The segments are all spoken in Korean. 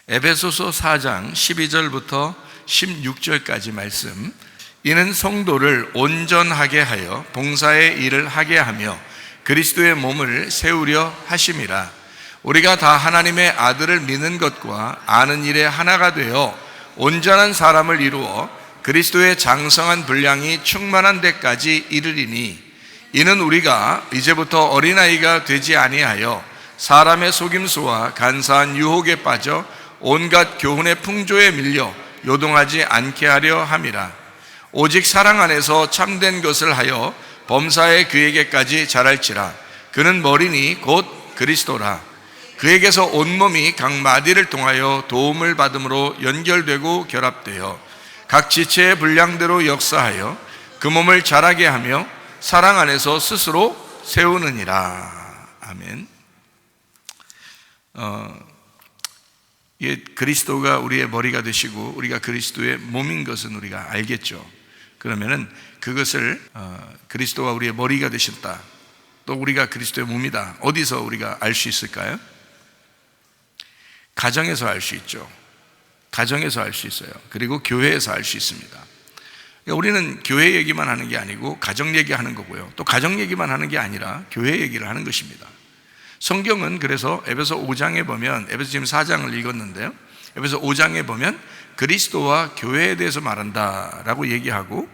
에베소서 4장 12절부터 16절까지 말씀. 이는 성도를 온전하게 하여 봉사의 일을 하게 하며 그리스도의 몸을 세우려 하심이라. 우리가 다 하나님의 아들을 믿는 것과 아는 일에 하나가 되어 온전한 사람을 이루어 그리스도의 장성한 분량이 충만한 데까지 이르리니, 이는 우리가 이제부터 어린아이가 되지 아니하여 사람의 속임수와 간사한 유혹에 빠져 온갖 교훈의 풍조에 밀려 요동하지 않게 하려 함이라. 오직 사랑 안에서 참된 것을 하여 범사에 그에게까지 자랄지라. 그는 머리니 곧 그리스도라. 그에게서 온몸이 각 마디를 통하여 도움을 받음으로 연결되고 결합되어 각 지체의 분량대로 역사하여 그 몸을 자라게 하며 사랑 안에서 스스로 세우느니라. 아멘. 그리스도가 우리의 머리가 되시고 우리가 그리스도의 몸인 것은 우리가 알겠죠. 그러면은 그것을 그리스도가 우리의 머리가 되셨다, 또 우리가 그리스도의 몸이다, 어디서 우리가 알 수 있을까요? 가정에서 알 수 있죠. 가정에서 알 수 있어요. 그리고 교회에서 알 수 있습니다. 그러니까 우리는 교회 얘기만 하는 게 아니고 가정 얘기하는 거고요, 또 가정 얘기만 하는 게 아니라 교회 얘기를 하는 것입니다. 성경은 그래서 에베소 5장에 보면, 에베소 지금 4장을 읽었는데요, 에베소 5장에 보면 그리스도와 교회에 대해서 말한다라고 얘기하고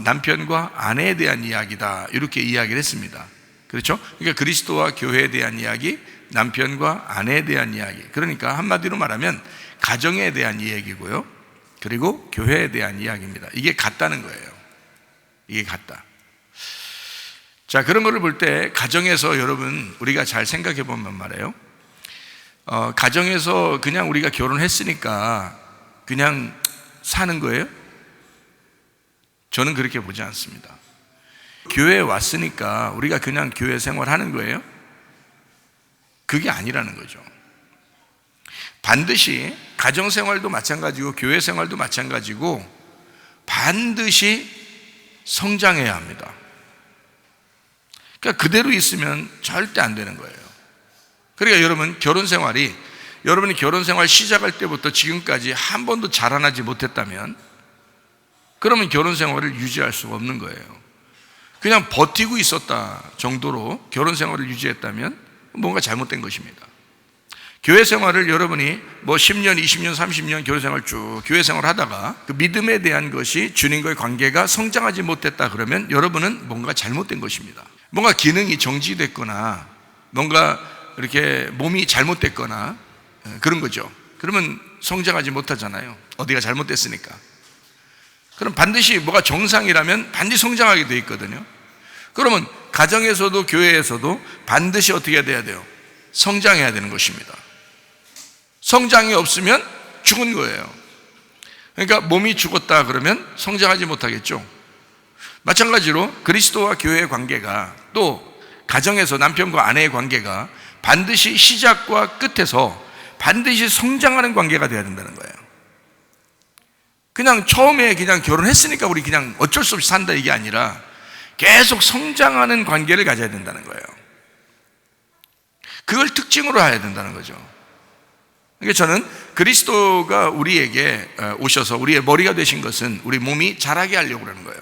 남편과 아내에 대한 이야기다, 이렇게 이야기를 했습니다. 그렇죠? 그러니까 그리스도와 교회에 대한 이야기, 남편과 아내에 대한 이야기. 그러니까 한마디로 말하면 가정에 대한 이야기고요, 그리고 교회에 대한 이야기입니다. 이게 같다는 거예요. 이게 같다. 자, 그런 거를 볼 때 가정에서 여러분 우리가 잘 생각해 보면 말이에요, 가정에서 그냥 우리가 결혼했으니까 그냥 사는 거예요? 저는 그렇게 보지 않습니다. 교회에 왔으니까 우리가 그냥 교회 생활하는 거예요? 그게 아니라는 거죠. 반드시 가정생활도 마찬가지고 교회 생활도 마찬가지고 반드시 성장해야 합니다. 그러니까 그대로 있으면 절대 안 되는 거예요. 그러니까 여러분 여러분이 결혼 생활 시작할 때부터 지금까지 한 번도 자라나지 못했다면, 그러면 결혼 생활을 유지할 수가 없는 거예요. 그냥 버티고 있었다 정도로 결혼 생활을 유지했다면 뭔가 잘못된 것입니다. 교회 생활을 여러분이 뭐 10년, 20년, 30년 교회 생활 쭉 교회 생활 하다가 그 믿음에 대한 것이 주님과의 관계가 성장하지 못했다 그러면 여러분은 뭔가 잘못된 것입니다. 뭔가 기능이 정지됐거나 뭔가 이렇게 몸이 잘못됐거나 그런 거죠. 그러면 성장하지 못하잖아요. 어디가 잘못됐으니까. 그럼 반드시 뭐가 정상이라면 반드시 성장하게 돼 있거든요. 그러면 가정에서도 교회에서도 반드시 어떻게 돼야 돼요? 성장해야 되는 것입니다. 성장이 없으면 죽은 거예요. 그러니까 몸이 죽었다 그러면 성장하지 못하겠죠. 마찬가지로 그리스도와 교회의 관계가, 또 가정에서 남편과 아내의 관계가 반드시 시작과 끝에서 반드시 성장하는 관계가 되어야 된다는 거예요. 그냥 처음에 그냥 결혼했으니까 우리 그냥 어쩔 수 없이 산다, 이게 아니라 계속 성장하는 관계를 가져야 된다는 거예요. 그걸 특징으로 해야 된다는 거죠. 그러니까 저는 그리스도가 우리에게 오셔서 우리의 머리가 되신 것은 우리 몸이 자라게 하려고 하는 거예요.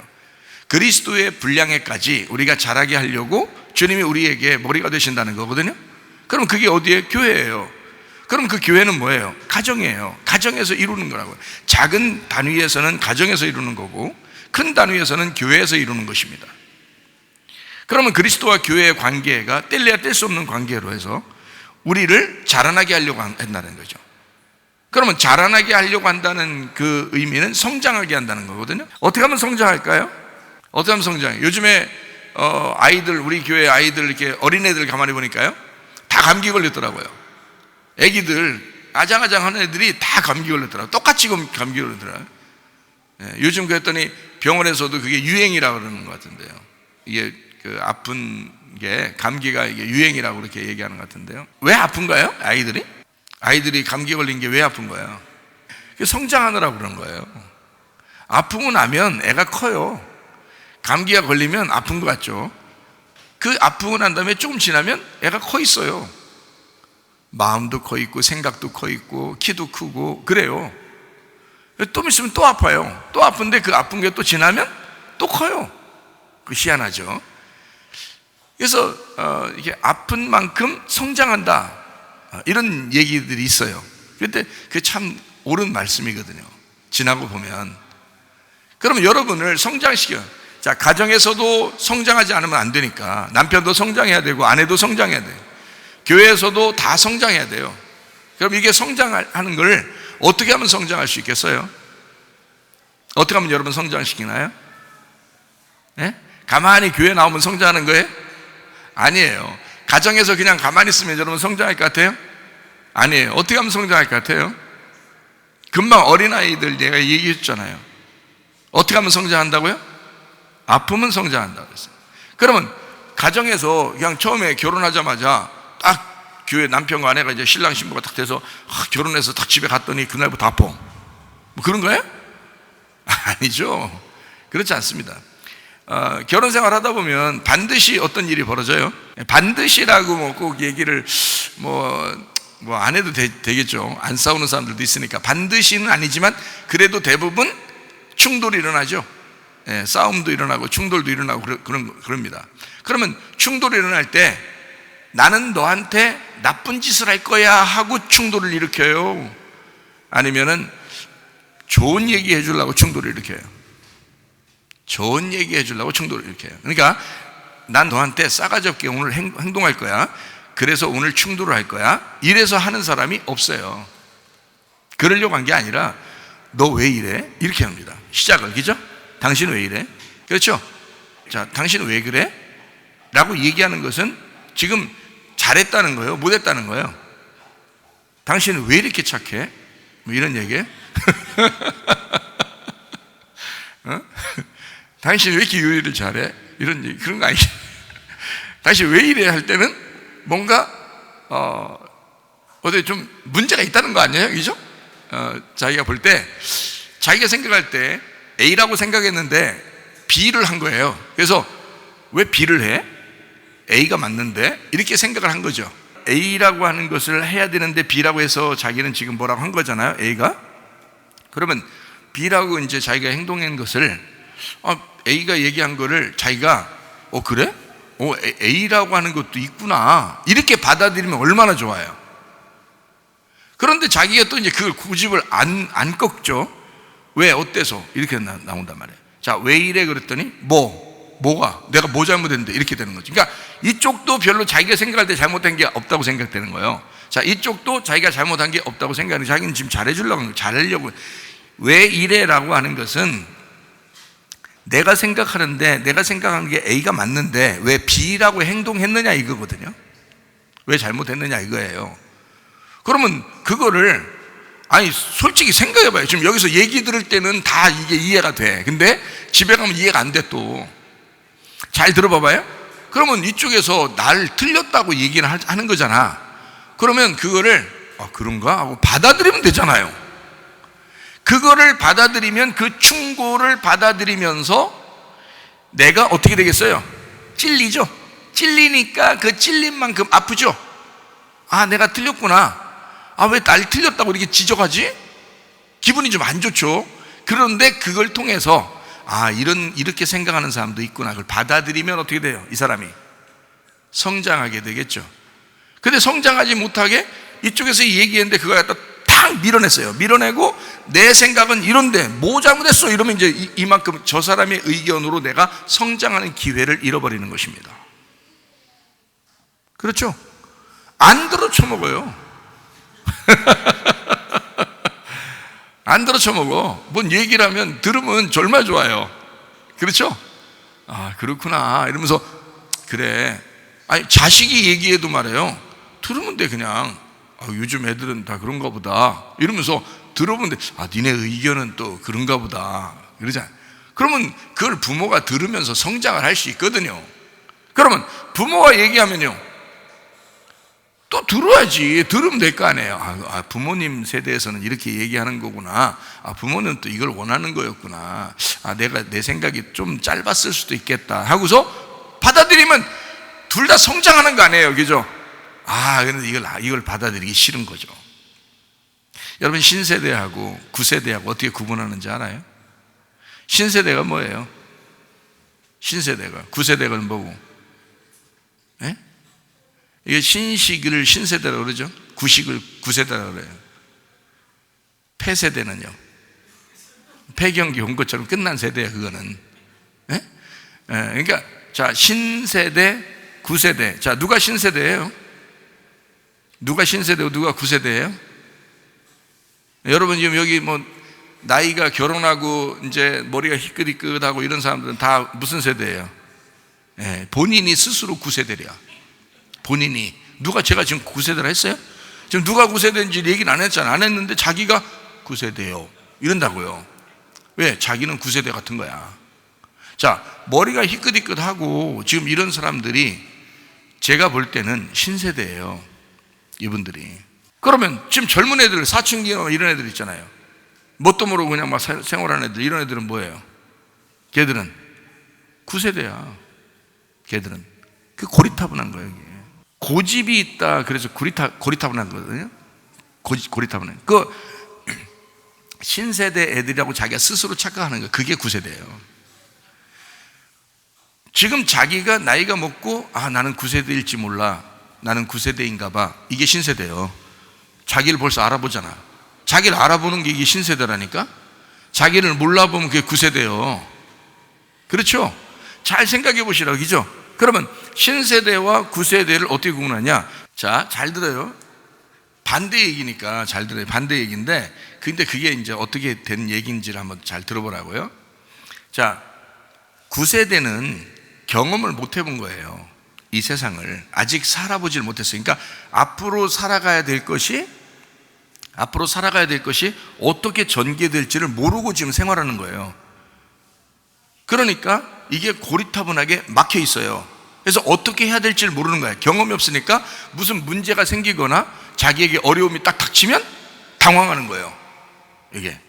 그리스도의 분량에까지 우리가 자라게 하려고 주님이 우리에게 머리가 되신다는 거거든요. 그럼 그게 어디에? 교회예요. 그럼 그 교회는 뭐예요? 가정이에요. 가정에서 이루는 거라고요. 작은 단위에서는 가정에서 이루는 거고 큰 단위에서는 교회에서 이루는 것입니다. 그러면 그리스도와 교회의 관계가 뗄래야 뗄 수 없는 관계로 해서 우리를 자라나게 하려고 한다는 거죠. 그러면 자라나게 하려고 한다는 그 의미는 성장하게 한다는 거거든요. 어떻게 하면 성장할까요? 어떻게 하면 성장해요? 요즘에 아이들, 우리 교회 아이들, 이렇게 어린애들 가만히 보니까요, 다 감기 걸렸더라고요. 애기들 아장아장하는 애들이 다 감기 걸렸더라고요. 똑같이 감기 걸렸더라고요. 요즘 그랬더니 병원에서도 그게 유행이라고 그러는 것 같은데요. 이게 그 아픈 게, 감기가 이게 유행이라고 그렇게 얘기하는 것 같은데요. 왜 아픈가요? 아이들이 감기 걸린 게 왜 아픈 거예요? 성장하느라고 그런 거예요. 아프고 나면 애가 커요. 감기가 걸리면 아픈 것 같죠. 그 아프고 난 다음에 조금 지나면 애가 커 있어요. 마음도 커 있고 생각도 커 있고 키도 크고 그래요. 또 있으면 또 아파요. 또 아픈데 그 아픈 게 또 지나면 또 커요. 그 희한하죠. 그래서 이게 아픈 만큼 성장한다, 이런 얘기들이 있어요. 그런데 그게 참 옳은 말씀이거든요. 지나고 보면. 그러면 여러분을 성장시켜요. 자, 가정에서도 성장하지 않으면 안 되니까 남편도 성장해야 되고 아내도 성장해야 돼요. 교회에서도 다 성장해야 돼요. 그럼 이게 성장하는 걸 어떻게 하면 성장할 수 있겠어요? 어떻게 하면 여러분 성장시키나요? 네? 가만히 교회 나오면 성장하는 거예요? 아니에요. 가정에서 그냥 가만히 있으면 여러분 성장할 것 같아요? 아니에요. 어떻게 하면 성장할 것 같아요? 금방 어린아이들 내가 얘기했잖아요. 어떻게 하면 성장한다고요? 아프면 성장한다고 그랬어요. 그러면 가정에서 그냥 처음에 결혼하자마자 딱 교회 남편과 아내가 이제 신랑 신부가 딱 돼서 결혼해서 딱 집에 갔더니 그날부터 아파, 뭐 그런 거예요? 아니죠. 그렇지 않습니다. 결혼 생활 하다 보면 반드시 어떤 일이 벌어져요. 반드시라고 뭐 꼭 얘기를 안 해도 되겠죠. 안 싸우는 사람들도 있으니까. 반드시는 아니지만 그래도 대부분 충돌이 일어나죠. 싸움도 일어나고 충돌도 일어나고 그럽니다. 그러면 충돌이 일어날 때 나는 너한테 나쁜 짓을 할 거야 하고 충돌을 일으켜요? 아니면은 좋은 얘기 해주려고 충돌을 일으켜요? 좋은 얘기 해주려고 충돌을 일으켜요. 그러니까 난 너한테 싸가지 없게 오늘 행동할 거야, 그래서 오늘 충돌을 할 거야, 이래서 하는 사람이 없어요. 그러려고 한 게 아니라 너 왜 이래? 이렇게 합니다. 시작을, 그죠? 당신은 왜 이래? 그렇죠? 자, 당신은 왜 그래? 라고 얘기하는 것은 지금 잘했다는 거예요? 못했다는 거예요? 당신은 왜 이렇게 착해? 뭐 이런 얘기예요? 당신이 왜 이렇게 요리를 잘해? 이런 얘기, 그런 거 아니죠? 당신 왜 이래? 할 때는 뭔가 어디 좀 문제가 있다는 거 아니에요? 그죠? 자기가 볼 때, 자기가 생각할 때 A라고 생각했는데 B를 한 거예요. 그래서 왜 B를 해? A가 맞는데? 이렇게 생각을 한 거죠. A라고 하는 것을 해야 되는데 B라고 해서 자기는 지금 뭐라고 한 거잖아요, A가. 그러면 B라고 이제 자기가 행동한 것을 A가 얘기한 거를 자기가 그래? A라고 하는 것도 있구나, 이렇게 받아들이면 얼마나 좋아요. 그런데 자기가 또 이제 그걸 고집을 안 꺾죠. 왜? 어때서? 이렇게 나온단 말이에요. 자, 왜 이래? 그랬더니 뭐가? 내가 뭐 잘못했는데? 이렇게 되는 거죠. 그러니까 이쪽도 별로 자기가 생각할 때 잘못된 게 없다고 생각되는 거예요. 자, 이쪽도 자기가 잘못한 게 없다고 생각하는, 자기는 지금 잘하려고. 왜 이래라고 하는 것은 내가 생각하는데, 내가 생각하는 게 A가 맞는데 왜 B라고 행동했느냐 이거거든요. 왜 잘못했느냐 이거예요. 그러면 그거를 솔직히 생각해봐요. 지금 여기서 얘기 들을 때는 다 이게 이해가 돼. 근데 집에 가면 이해가 안 돼. 또 잘 들어봐봐요. 그러면 이쪽에서 날 틀렸다고 얘기를 하는 거잖아. 그러면 그거를 그런가 하고 받아들이면 되잖아요. 그거를 받아들이면, 그 충고를 받아들이면서 내가 어떻게 되겠어요? 찔리죠. 찔리니까 그 찔린 만큼 아프죠. 내가 틀렸구나. 왜 날 틀렸다고 이렇게 지적하지? 기분이 좀 안 좋죠. 그런데 그걸 통해서 이렇게 생각하는 사람도 있구나, 그걸 받아들이면 어떻게 돼요? 이 사람이 성장하게 되겠죠. 근데 성장하지 못하게 이쪽에서 얘기했는데 그걸 갖다 탁 밀어냈어요. 밀어내고 내 생각은 이런데 뭐 잘못했어? 이러면 이제 이만큼 저 사람의 의견으로 내가 성장하는 기회를 잃어버리는 것입니다. 그렇죠? 안 들어 쳐먹어요. 안 들어 쳐먹어. 뭔 얘기를 하면 들으면 얼마나 좋아요. 그렇죠? 그렇구나 이러면서, 그래. 자식이 얘기해도 말해요, 들으면 돼. 그냥 요즘 애들은 다 그런가 보다 이러면서 들어보는데 니네 의견은 또 그런가 보다 그러잖아요. 그러면 그걸 부모가 들으면서 성장을 할 수 있거든요. 그러면 부모가 얘기하면요, 또 들어야지. 들으면 될 거 아니에요. 부모님 세대에서는 이렇게 얘기하는 거구나. 부모는 또 이걸 원하는 거였구나. 내 생각이 좀 짧았을 수도 있겠다 하고서 받아들이면 둘 다 성장하는 거 아니에요. 그죠? 그런데 이걸 받아들이기 싫은 거죠. 여러분, 신세대하고 구세대하고 어떻게 구분하는지 알아요? 신세대가 뭐예요? 신세대가. 구세대가 뭐고? 예? 이게 신식을 신세대라고 그러죠? 구식을 구세대라고 그래요. 폐세대는요? 폐경기 온 것처럼 끝난 세대예요, 그거는. 예? 그러니까, 자, 신세대, 구세대. 자, 누가 신세대예요? 누가 신세대고 누가 구세대예요? 여러분, 지금 여기 나이가 결혼하고 이제 머리가 희끗희끗하고 이런 사람들은 다 무슨 세대예요? 본인이 스스로 구세대랴. 본인이. 누가 제가 지금 구세대라 했어요? 지금 누가 구세대인지 얘기는 안 했잖아. 안 했는데 자기가 구세대요 이런다고요. 왜? 자기는 구세대 같은 거야. 자, 머리가 희끗희끗하고 지금 이런 사람들이 제가 볼 때는 신세대예요, 이분들이. 그러면 지금 젊은 애들, 사춘기나 이런 애들 있잖아요. 뭣도 모르고 그냥 막 생활하는 애들, 이런 애들은 뭐예요? 걔들은 구세대야. 걔들은 그 고리타분한 거예요. 이게 고집이 있다. 그래서 고리타분한 거거든요. 고리타분한 그 신세대 애들이라고 자기가 스스로 착각하는 거, 그게 구세대예요. 지금 자기가 나이가 먹고 나는 구세대일지 몰라, 나는 구세대인가 봐, 이게 신세대예요. 자기를 벌써 알아보잖아. 자기를 알아보는 게 이게 신세대라니까. 자기를 몰라보면 그게 구세대예요. 그렇죠? 잘 생각해 보시라고, 그죠? 그러면 신세대와 구세대를 어떻게 구분하냐? 자, 잘 들어요. 반대 얘기니까 잘 들어요. 반대 얘기인데, 근데 그게 이제 어떻게 된 얘기인지를 한번 잘 들어보라고요. 자, 구세대는 경험을 못 해본 거예요. 이 세상을 아직 살아보질 못했어요. 그러니까 앞으로 살아가야 될 것이 어떻게 전개될지를 모르고 지금 생활하는 거예요. 그러니까 이게 고리타분하게 막혀 있어요. 그래서 어떻게 해야 될지를 모르는 거예요. 경험이 없으니까 무슨 문제가 생기거나 자기에게 어려움이 딱 닥치면 당황하는 거예요. 이게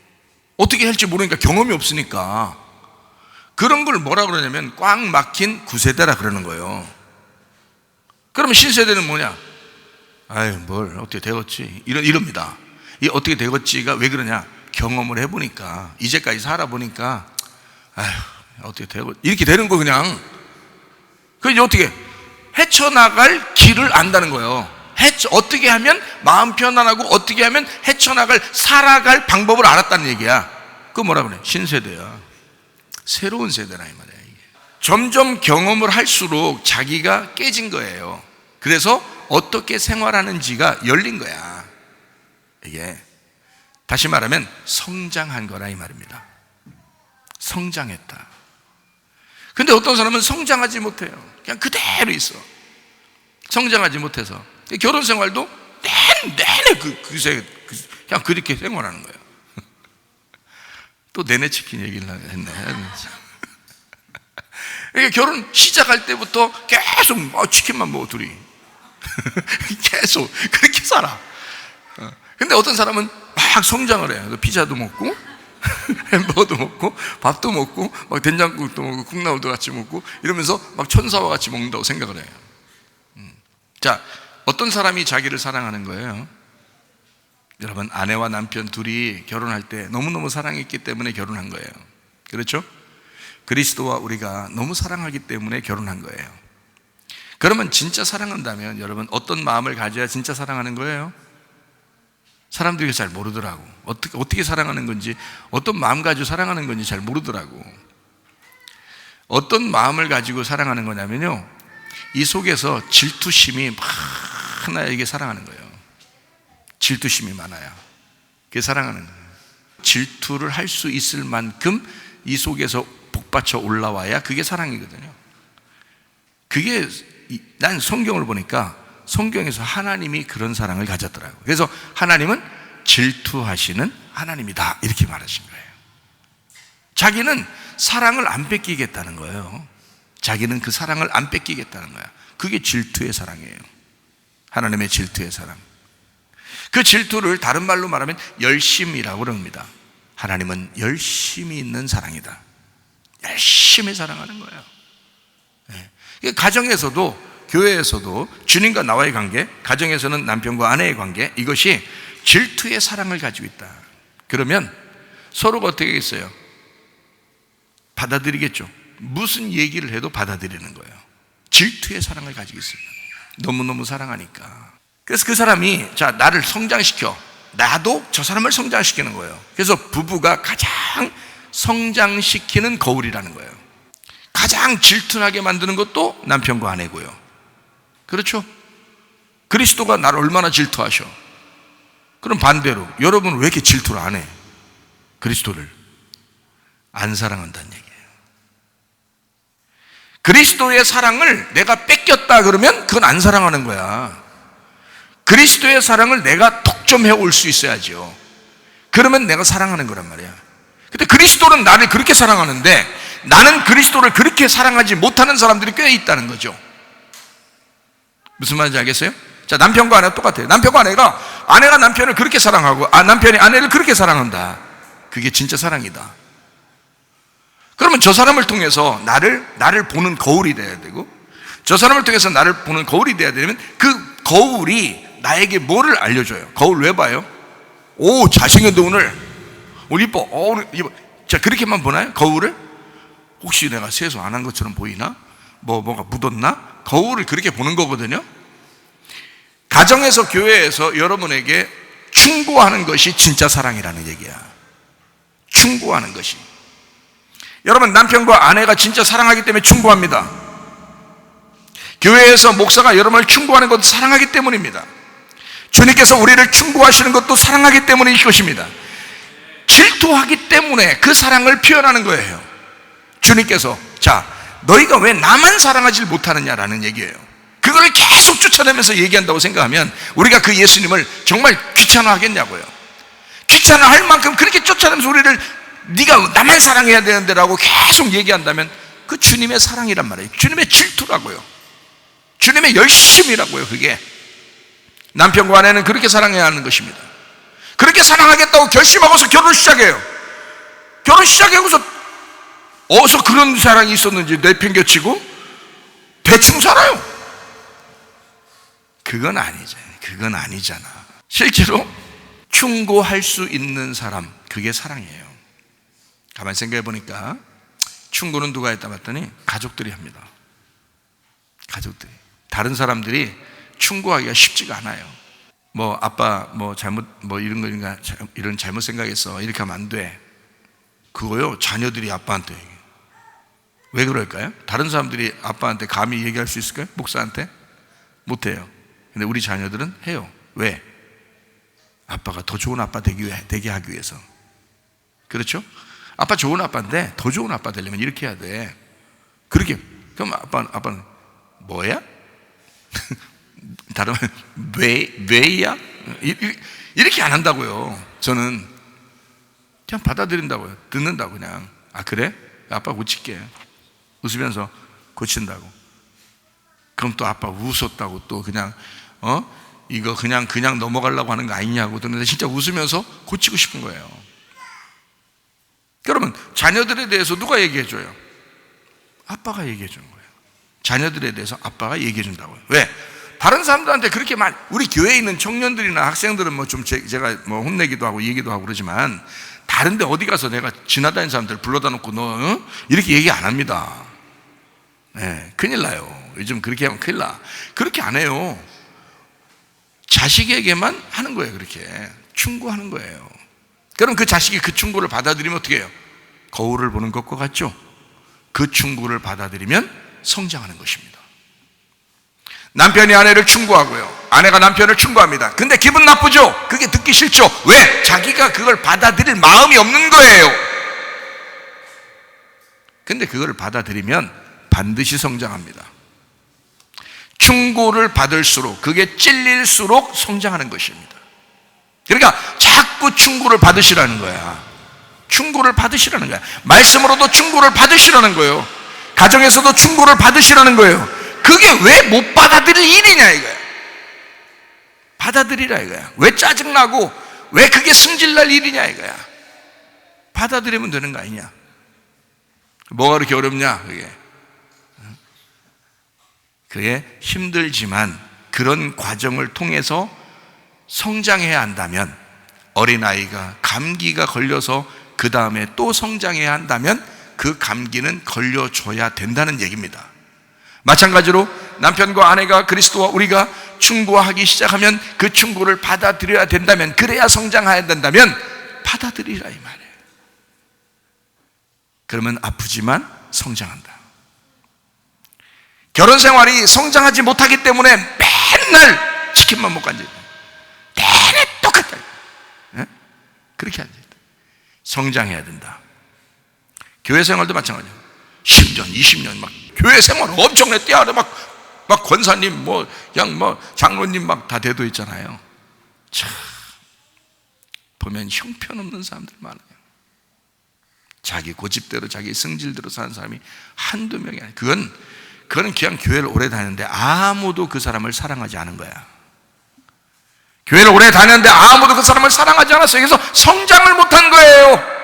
어떻게 할지 모르니까, 경험이 없으니까. 그런 걸 뭐라 그러냐면 꽉 막힌 구세대라 그러는 거예요. 그러면 신세대는 뭐냐? 뭘 어떻게 되겠지? 이럽니다. 이 어떻게 되겠지가 왜 그러냐? 경험을 해보니까, 이제까지 살아보니까 어떻게 되고 이렇게 되는 거. 그냥 그 이제 어떻게 헤쳐나갈 길을 안다는 거예요. 어떻게 하면 마음 편안하고 어떻게 하면 살아갈 방법을 알았다는 얘기야. 그거 뭐라 그래? 신세대야. 새로운 세대라 이 말이야. 이게 점점 경험을 할수록 자기가 깨진 거예요. 그래서 어떻게 생활하는지가 열린 거야. 이게 다시 말하면 성장한 거라 이 말입니다. 성장했다. 근데 어떤 사람은 성장하지 못해요. 그냥 그대로 있어. 성장하지 못해서 결혼 생활도 내내 그냥 그렇게 생활하는 거예요. 또 내내 치킨 얘기를 했네. 결혼 시작할 때부터 계속 치킨만 먹어, 둘이. 계속 그렇게 살아. 근데 어떤 사람은 막 성장을 해요. 피자도 먹고 햄버거도 먹고 밥도 먹고 막 된장국도 먹고 콩나물도 같이 먹고 이러면서 막 천사와 같이 먹는다고 생각을 해요. 자, 어떤 사람이 자기를 사랑하는 거예요? 여러분, 아내와 남편 둘이 결혼할 때 너무너무 사랑했기 때문에 결혼한 거예요. 그렇죠? 그리스도와 우리가 너무 사랑하기 때문에 결혼한 거예요. 그러면 진짜 사랑한다면 여러분, 어떤 마음을 가져야 진짜 사랑하는 거예요? 사람들이 잘 모르더라고. 어떻게 사랑하는 건지, 어떤 마음 가지고 사랑하는 건지 잘 모르더라고. 어떤 마음을 가지고 사랑하는 거냐면요, 이 속에서 질투심이 많아야 사랑하는 거예요. 질투심이 많아야 그게 사랑하는 거예요. 질투를 할 수 있을 만큼 이 속에서 복받쳐 올라와야 그게 사랑이거든요. 그게, 난 성경을 보니까 성경에서 하나님이 그런 사랑을 가졌더라고요. 그래서 하나님은 질투하시는 하나님이다, 이렇게 말하신 거예요. 자기는 사랑을 안 뺏기겠다는 거예요. 자기는 그 사랑을 안 뺏기겠다는 거야. 그게 질투의 사랑이에요. 하나님의 질투의 사랑. 그 질투를 다른 말로 말하면 열심이라고 그럽니다. 하나님은 열심이 있는 사랑이다. 열심히 사랑하는 거예요. 가정에서도 교회에서도 주님과 나와의 관계, 가정에서는 남편과 아내의 관계, 이것이 질투의 사랑을 가지고 있다. 그러면 서로가 어떻게 하겠어요? 받아들이겠죠. 무슨 얘기를 해도 받아들이는 거예요. 질투의 사랑을 가지고 있습니다. 너무너무 사랑하니까. 그래서 그 사람이 자, 나를 성장시켜, 나도 저 사람을 성장시키는 거예요. 그래서 부부가 가장 성장시키는 거울이라는 거예요. 가장 질투나게 만드는 것도 남편과 아내고요. 그렇죠? 그리스도가 나를 얼마나 질투하셔. 그럼 반대로 여러분은 왜 이렇게 질투를 안 해? 그리스도를 안 사랑한다는 얘기예요. 그리스도의 사랑을 내가 뺏겼다 그러면 그건 안 사랑하는 거야. 그리스도의 사랑을 내가 독점해 올 수 있어야죠. 그러면 내가 사랑하는 거란 말이야. 근데 그리스도는 나를 그렇게 사랑하는데 나는 그리스도를 그렇게 사랑하지 못하는 사람들이 꽤 있다는 거죠. 무슨 말인지 알겠어요? 자, 남편과 아내가 똑같아요. 남편과 아내가 남편을 그렇게 사랑하고 남편이 아내를 그렇게 사랑한다. 그게 진짜 사랑이다. 그러면 저 사람을 통해서 나를 보는 거울이 돼야 되고, 저 사람을 통해서 나를 보는 거울이 돼야 되면 그 거울이 나에게 뭐를 알려줘요? 거울 왜 봐요? 오, 잘생겼는데 오늘 이뻐. 오늘 이뻐. 자, 그렇게만 보나요? 거울을? 혹시 내가 세수 안 한 것처럼 보이나? 뭐가 묻었나? 거울을 그렇게 보는 거거든요. 가정에서, 교회에서 여러분에게 충고하는 것이 진짜 사랑이라는 얘기야. 충고하는 것이. 여러분, 남편과 아내가 진짜 사랑하기 때문에 충고합니다. 교회에서 목사가 여러분을 충고하는 것도 사랑하기 때문입니다. 주님께서 우리를 충고하시는 것도 사랑하기 때문일 것입니다. 질투하기 때문에 그 사랑을 표현하는 거예요. 주님께서 자, 너희가 왜 나만 사랑하지 못하느냐라는 얘기예요. 그걸 계속 쫓아내면서 얘기한다고 생각하면 우리가 그 예수님을 정말 귀찮아하겠냐고요. 귀찮아할 만큼 그렇게 쫓아내면서 우리를 네가 나만 사랑해야 되는데 라고 계속 얘기한다면 그 주님의 사랑이란 말이에요. 주님의 질투라고요. 주님의 열심이라고요. 그게 남편과 아내는 그렇게 사랑해야 하는 것입니다. 그렇게 사랑하겠다고 결심하고서 결혼을 시작해요. 결혼 시작하고서 어디서 그런 사랑이 있었는지 내팽겨치고 대충 살아요. 그건 아니잖아. 실제로 충고할 수 있는 사람, 그게 사랑이에요. 가만히 생각해 보니까 충고는 누가 했다 봤더니 가족들이 합니다. 가족들이. 다른 사람들이 충고하기가 쉽지가 않아요. 아빠 잘못 이런 잘못 생각했어. 이렇게 하면 안 돼. 그거요, 자녀들이 아빠한테 얘기해요. 왜 그럴까요? 다른 사람들이 아빠한테 감히 얘기할 수 있을까요? 목사한테? 못해요. 근데 우리 자녀들은 해요. 왜? 아빠가 더 좋은 아빠 되게 하기 위해서. 그렇죠? 아빠 좋은 아빠인데 더 좋은 아빠 되려면 이렇게 해야 돼. 그렇게. 그럼 아빠는 뭐야? 다른 왜야? 이렇게 안 한다고요. 저는 그냥 받아들인다고요. 듣는다고 그냥. 아, 그래? 아빠 고칠게. 웃으면서 고친다고. 그럼 또 아빠 웃었다고 또 그냥 이거 그냥 넘어가려고 하는 거 아니냐고. 근데 진짜 웃으면서 고치고 싶은 거예요. 그러면 자녀들에 대해서 누가 얘기해 줘요? 아빠가 얘기해 주는 거예요. 자녀들에 대해서 아빠가 얘기해 준다고요. 왜? 다른 사람들한테 그렇게 우리 교회에 있는 청년들이나 학생들은 제가 혼내기도 하고 얘기도 하고 그러지만 다른데 어디 가서 내가 지나다니는 사람들 불러다 놓고 너 이렇게 얘기 안 합니다. 네, 큰일 나요. 요즘 그렇게 하면 큰일 나. 그렇게 안 해요. 자식에게만 하는 거예요. 그렇게 충고하는 거예요. 그럼 그 자식이 그 충고를 받아들이면 어떻게 해요? 거울을 보는 것과 같죠? 그 충고를 받아들이면 성장하는 것입니다. 남편이 아내를 충고하고요, 아내가 남편을 충고합니다. 근데 기분 나쁘죠? 그게 듣기 싫죠? 왜? 자기가 그걸 받아들일 마음이 없는 거예요. 근데 그걸 받아들이면 반드시 성장합니다. 충고를 받을수록, 그게 찔릴수록 성장하는 것입니다. 그러니까 자꾸 충고를 받으시라는 거야. 충고를 받으시라는 거야. 말씀으로도 충고를 받으시라는 거예요. 가정에서도 충고를 받으시라는 거예요. 그게 왜 못 받아들일 일이냐 이거야. 받아들이라 이거야. 왜 짜증나고 왜 그게 승질날 일이냐 이거야. 받아들이면 되는 거 아니냐. 뭐가 그렇게 어렵냐 그게. 그의 힘들지만 그런 과정을 통해서 성장해야 한다면, 어린아이가 감기가 걸려서 그 다음에 또 성장해야 한다면 그 감기는 걸려줘야 된다는 얘기입니다. 마찬가지로 남편과 아내가 그리스도와 우리가 충고하기 시작하면 그 충고를 받아들여야 된다면, 그래야 성장해야 된다면 받아들이라 이 말이에요. 그러면 아프지만 성장한다. 결혼 생활이 성장하지 못하기 때문에 맨날 치킨만 먹고 앉아있다. 내내 똑같다. 네? 그렇게 앉아있다. 성장해야 된다. 교회 생활도 마찬가지예요. 10년, 20년 막 교회 생활 엄청나게 뛰어야 막 권사님, 장로님 막 다 대도 있잖아요. 참, 보면 형편없는 사람들 많아요. 자기 고집대로, 자기 성질대로 사는 사람이 한두 명이 아니에요. 그건 그냥 교회를 오래 다녔는데 아무도 그 사람을 사랑하지 않은 거야. 교회를 오래 다녔는데 아무도 그 사람을 사랑하지 않았어요. 그래서 성장을 못한 거예요.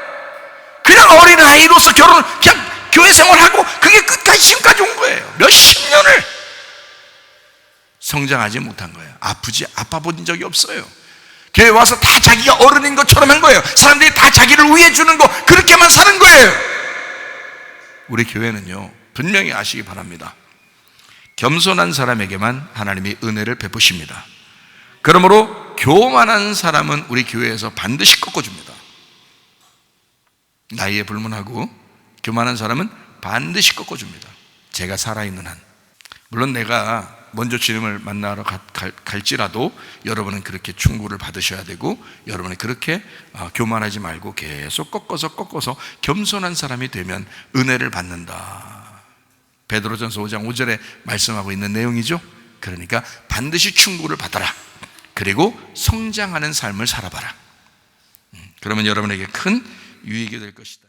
그냥 어린아이로서 그냥 교회 생활하고 그게 끝까지 지금까지 온 거예요. 몇십 년을 성장하지 못한 거예요. 아파 본 적이 없어요. 교회 와서 다 자기가 어른인 것처럼 한 거예요. 사람들이 다 자기를 위해 주는 거, 그렇게만 사는 거예요. 우리 교회는요, 분명히 아시기 바랍니다. 겸손한 사람에게만 하나님이 은혜를 베푸십니다. 그러므로 교만한 사람은 우리 교회에서 반드시 꺾어줍니다. 나이에 불문하고 교만한 사람은 반드시 꺾어줍니다. 제가 살아있는 한. 물론 내가 먼저 주님을 만나러 갈지라도 여러분은 그렇게 충고를 받으셔야 되고, 여러분은 그렇게 교만하지 말고 계속 꺾어서 겸손한 사람이 되면 은혜를 받는다. 베드로전서 5장 5절에 말씀하고 있는 내용이죠. 그러니까 반드시 충고를 받아라. 그리고 성장하는 삶을 살아봐라. 그러면 여러분에게 큰 유익이 될 것이다.